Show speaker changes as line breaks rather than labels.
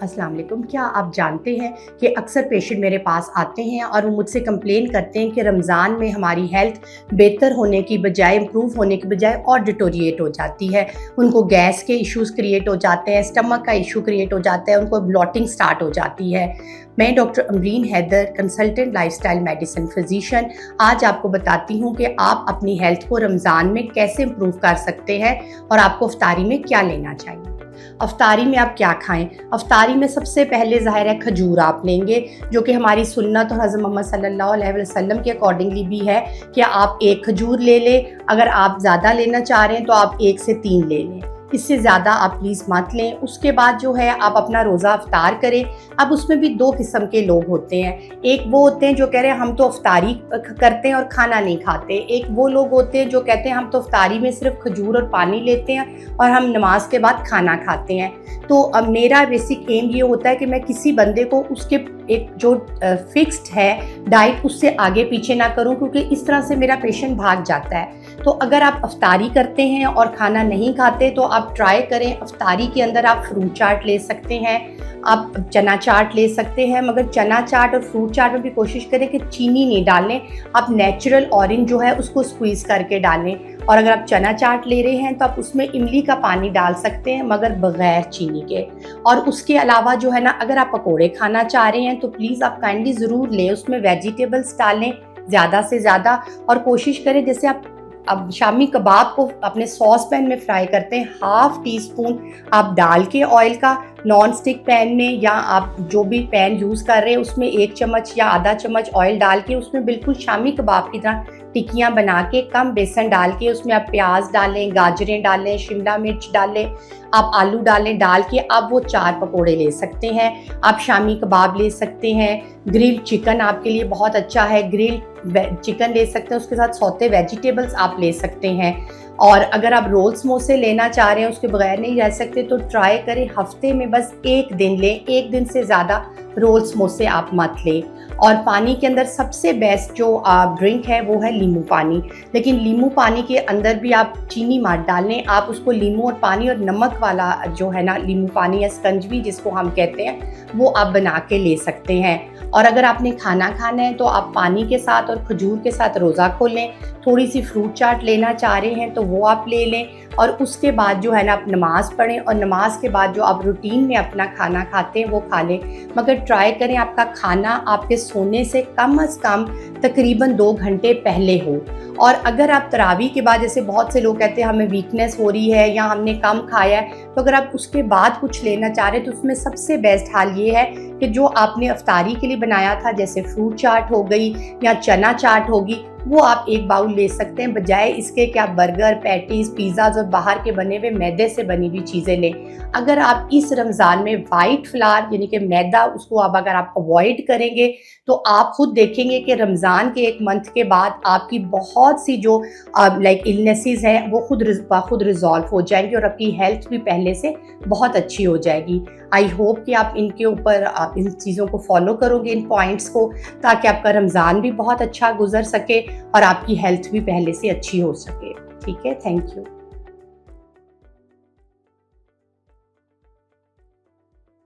अस्सलाम वालेकुम। क्या आप जानते हैं कि अक्सर पेशेंट मेरे पास आते हैं और वो मुझसे कंप्लेन करते हैं कि रमज़ान में हमारी हेल्थ बेहतर होने की बजाय, इम्प्रूव होने की बजाय और डिटोरिएट हो जाती है। उनको गैस के इश्यूज़ क्रिएट हो जाते हैं, स्टमक का इशू क्रिएट हो जाता है, उनको ब्लॉटिंग स्टार्ट हो जाती है। मैं doctor Amreen Haider, consultant lifestyle medicine physician, आज आपको बताती हूँ कि आप अपनी हेल्थ को रमज़ान में कैसे इम्प्रूव कर सकते हैं और आपको इफ्तारी में क्या लेना चाहिए। अफ्तारी में आप क्या खाएं? अफ्तारी में सबसे पहले ज़ाहिर है खजूर आप लेंगे, जो कि हमारी सुन्नत और हज़रत मोहम्मद सल्लल्लाहु अलैहि वसल्लम के अकॉर्डिंगली भी है कि आप 1 खजूर ले लें। अगर आप ज़्यादा लेना चाह रहे हैं तो आप 1 से 3 ले लें, इससे ज़्यादा आप प्लीज़ मत लें। उसके बाद जो है आप अपना रोज़ा अफ्तार करें। अब उसमें भी 2 किस्म के लोग होते हैं। एक वो होते हैं जो कह रहे हैं हम तो अफ्तारी करते हैं और खाना नहीं खाते। एक वो लोग होते हैं जो कहते हैं हम तो अफ्तारी में सिर्फ खजूर और पानी लेते हैं और हम नमाज के बाद खाना खाते हैं। तो अब मेरा बेसिक एम ये होता है कि मैं किसी बंदे को उसके एक जो फिक्स्ड है डाइट उससे आगे पीछे ना करूं, क्योंकि इस तरह से मेरा पेशेंट भाग जाता है। तो अगर आप अफ्तारी करते हैं और खाना नहीं खाते तो आप ट्राई करें, अफ्तारी के अंदर आप फ्रूट चाट ले सकते हैं, आप चना चाट ले सकते हैं, मगर चना चाट और फ्रूट चाट में भी कोशिश करें कि चीनी नहीं डालें। आप नेचुरल ऑरेंज जो है उसको स्क्वीज़ करके डालें। और अगर आप चना चाट ले रहे हैं तो आप उसमें इमली का पानी डाल सकते हैं, मगर बग़ैर चीनी के। और उसके अलावा जो है ना, अगर आप पकोड़े खाना चाह रहे हैं तो प्लीज़ आप काइंडली ज़रूर लें, उसमें वेजिटेबल्स डालें ज़्यादा से ज़्यादा। और कोशिश करें जैसे आप अब शामी कबाब को अपने सॉस पैन में फ्राई करते हैं, 1/2 टीस्पून आप डाल के ऑयल का नॉन स्टिक पैन में, या आप जो भी पैन यूज़ कर रहे हैं उसमें 1 चम्मच या आधा चम्मच ऑयल डाल के उसमें बिल्कुल शामी कबाब की तरह टिक्कियाँ बना के कम बेसन डाल के उसमें आप प्याज डालें, गाजरें डालें, शिमला मिर्च डालें, आप आलू डालें, डाल के आप वो 4 पकोड़े ले सकते हैं। आप शामी कबाब ले सकते हैं, ग्रिल चिकन आपके लिए बहुत अच्छा है, ग्रिल चिकन ले सकते हैं, उसके साथ सौते वेजिटेबल्स आप ले सकते हैं। और अगर आप रोल समोसे लेना चाह रहे हैं, उसके बगैर नहीं रह सकते, तो ट्राई करें हफ्ते में बस 1 दिन लें, 1 दिन से ज़्यादा रोल समोसे आप मत लें। और पानी के अंदर सबसे बेस्ट जो ड्रिंक है वो है नींबू पानी, लेकिन नींबू पानी के अंदर भी आप चीनी मत डालें, आप उसको नींबू और पानी और नमक वाला जो है ना नींबू पानी या स्कंजवी जिसको हम कहते हैं, वो आप बना के ले सकते हैं। और अगर आपने खाना खाना है तो आप पानी के साथ और खजूर के साथ रोज़ा खोल लें। थोड़ी सी फ्रूट चाट लेना चाह रहे हैं तो वो आप ले लें। और उसके बाद जो है ना आप नमाज़ पढ़ें, और नमाज के बाद जो आप रूटीन में अपना खाना खाते हैं वो खा लें, मगर ट्राई करें आपका खाना आपके सोने से कम तकरीबन 2 घंटे पहले हो। और अगर आप तरावी के बाद, जैसे बहुत से लोग कहते हैं हमें वीकनेस हो रही है या हमने कम खाया है, तो अगर आप उसके बाद कुछ लेना चाह रहे हैं तो उसमें सबसे बेस्ट हाल ये है कि जो आपने अफ्तारी के लिए बनाया था, जैसे फ्रूट चाट हो गई या चना चाट होगी, वो आप 1 बाउल ले सकते हैं, बजाय इसके कि आप बर्गर, पैटीज़, पिज़्ज़ाज़ और बाहर के बने हुए मैदे से बनी हुई चीज़ें लें। अगर आप इस रमज़ान में वाइट फ्लावर यानी कि मैदा, उसको अगर आप अवॉइड करेंगे तो आप खुद देखेंगे कि रमज़ान के 1 मंथ के बाद आपकी बहुत सी जो इलनेसेस हैं वो खुद रिजॉल्व हो जाएंगी और आपकी हेल्थ भी पहले से बहुत अच्छी हो जाएगी। आई होप कि आप इनके ऊपर इन चीज़ों को फॉलो करोगे, इन पॉइंट्स को, ताकि आपका रमज़ान भी बहुत अच्छा गुजर सके और आपकी हेल्थ भी पहले से अच्छी हो सके। ठीक है, थैंक यू।